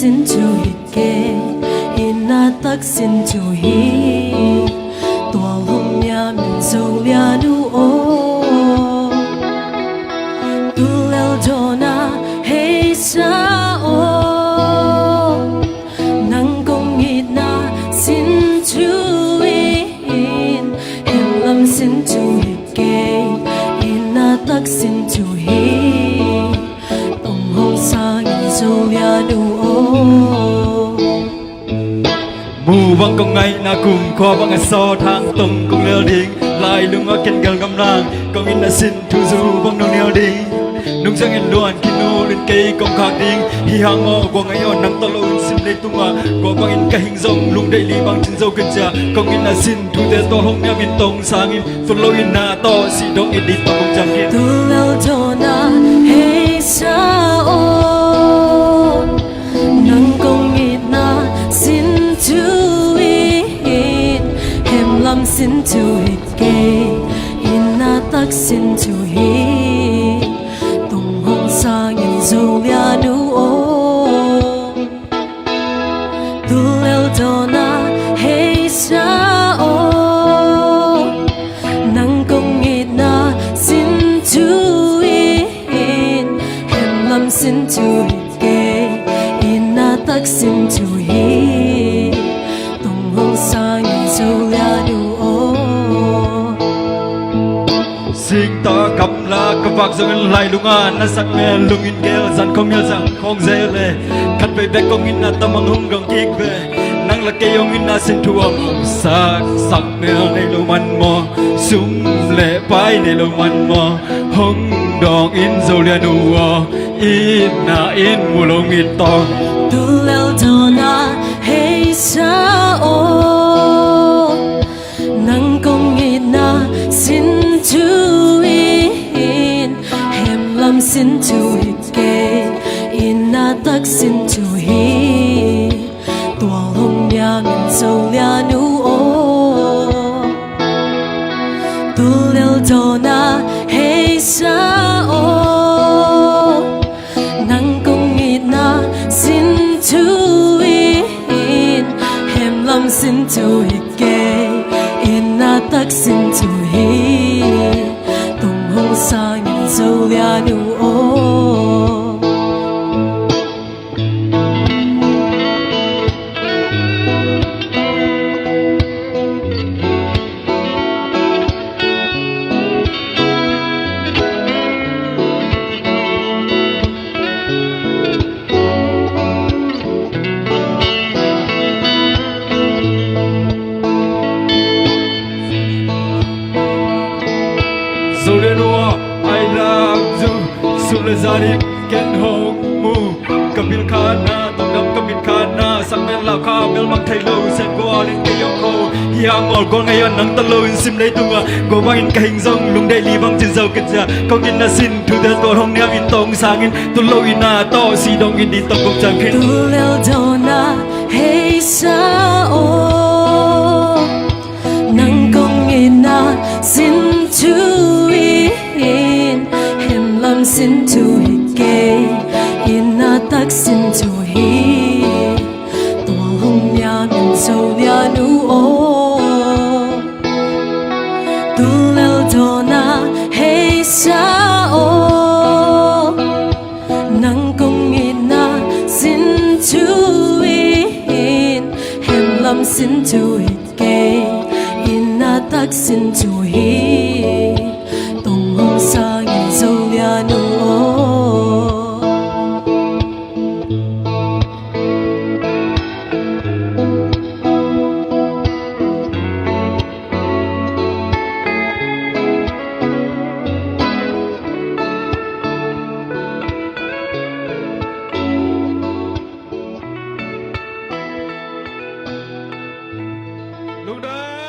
xin chu hít kê ina tak xin chu hi tua hồng ya min dâu lianu o tu leo jona hey sa o nang kong hít na xin chu in em lam xin chu hít kê ina tak xin chu hi tông hồng sa nghìn dâu lianu o mù vang công ngay na cùng khoa vang so thang tông cùng leo đi lại lung ở kênh gần ngâm nàng công in là xin thu du vang nông neo đi nung sang en luan kinu lên cây công khạc đi hi hang ngô của ngày on nắng tao luôn xin đây tung à của vang in cái hình rồng lung đây li vang chân dâu kinh trà công in là xin thu thế to hông neo in tông sang in phần lôi in na to si đông in đi to công chẳng kia tu leo cho na hey sa o nang công in na xin chu in hem lam xin chu hít kê ina tak xin chu hi tung hong sa nghìn dâu lianu o tu leo cho na hey sa o nang công hít na xin chu in hem lam xin chu hít kê ina tak xin chu hi tung hong sa nghìn dâu lianu o Sinh ta cầm la cầm vạc rồi lại lung à na sắc mẹ lung in kêu dàn không nhớ rằng không dễ lệ cắt về bé công in na tâm hung gồng kik về năng là cây ông in na xin thua sắc sắc mẹ này lâu man mò sum lệ bay này lâu man mò hung đong in dầu liền nua in na in mù lông in to tu leo cho na hey sa o nang công hít na xin chu in hem lam xin chu hít kê ina tak xin chu hi tua hồng ya min dâu lianu o tu leo cho na hey sa o nang công hít na xin chu in hem lam xin chu hít kê ina tak xin chu hi tung hong sa nghìn dâu lianu o Zolenua, I love you. Sulazari, Ken Hong Mu, Kabil Khana, Tongdam Kabil Khana, Samel Lao Kha, Mel Mang Thay Lâu, Sen Go Alin Kayoko, Hiang Ol Go Ngayon Nang Talo in Sim Lay Tunga, Go Bang in Kahing Zong, Lung Day Li Bang Chin Zau Kitja, Kong in Na Sin, Tu Del Go Hong Niam in Tong Sang in, Tu Lo in Na To, Si Dong in Di Tong Kong Chang Kin. tu leo dona hey sa o nang công hít na xin chu in hem lam xin chu hít kê ina tak xin chu hi tua hồng ya min dâu lianu o tu leo dona hey sa o nang công hít na xin chu in hem lam xin chu hít kê ina tak xin chu hi tung hong sa nghìn dâu lianu o Lúc đấy